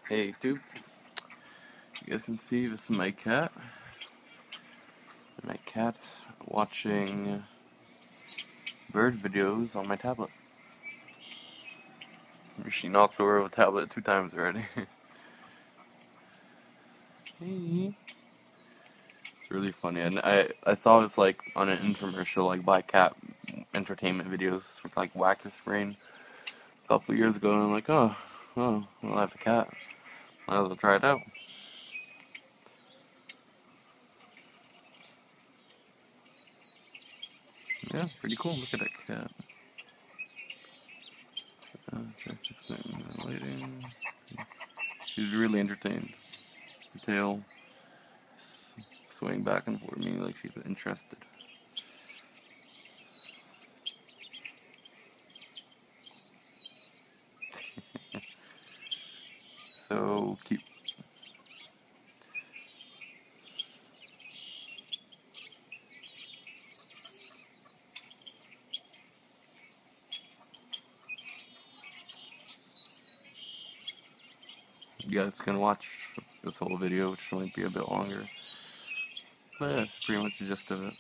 Hey, dude, you guys can see this is my cat. My cat's watching bird videos on my tablet. She knocked over the tablet 2 times already. Hey. It's really funny, and I saw this like on an infomercial, like buy cat entertainment videos for like Whack His Brain a couple years ago, and I'm like, oh, well, I have a cat. Might as well try it out. Yeah, it's pretty cool. Look at that cat. Try fixing the lighting. She's really entertained. Her tail swaying back and forth, meaning like she's interested. So keep. You guys can watch this whole video, which might be a bit longer. But yeah, that's pretty much the gist of it.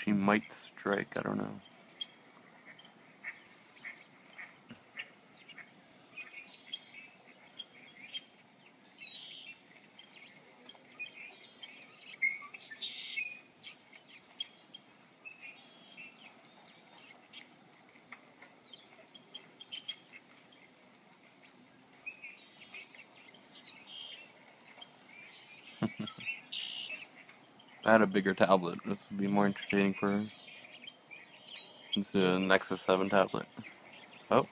She might strike, I don't know. If I had a bigger tablet, this would be more entertaining for her. It's the Nexus 7 tablet. Oh,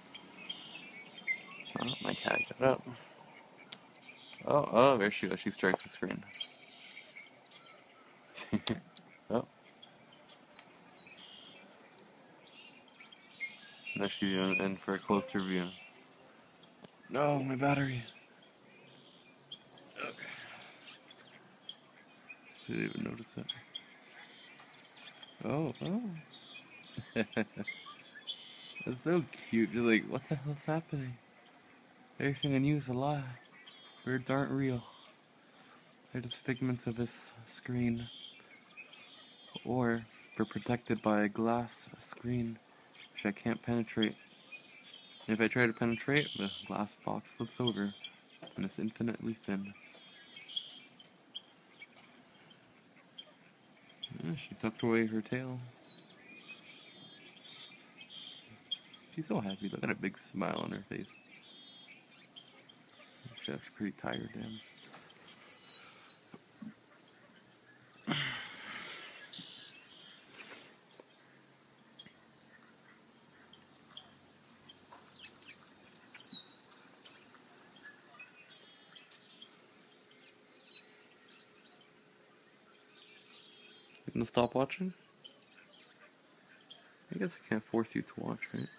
my cat got up. Oh, there she goes. She strikes the screen. Oh, now she's in for a closer view. No, my battery. Okay. Didn't even notice it. Oh. That's so cute. You're like, what the hell's happening? Everything I knew is a lie. Birds aren't real. They're just figments of his screen. Or they're protected by a glass screen which I can't penetrate. And if I try to penetrate, the glass box flips over and it's infinitely thin. Yeah, she tucked away her tail. She's so happy. Look at a big smile on her face. She looks pretty tired, damn. You gonna stop watching? I guess I can't force you to watch, right?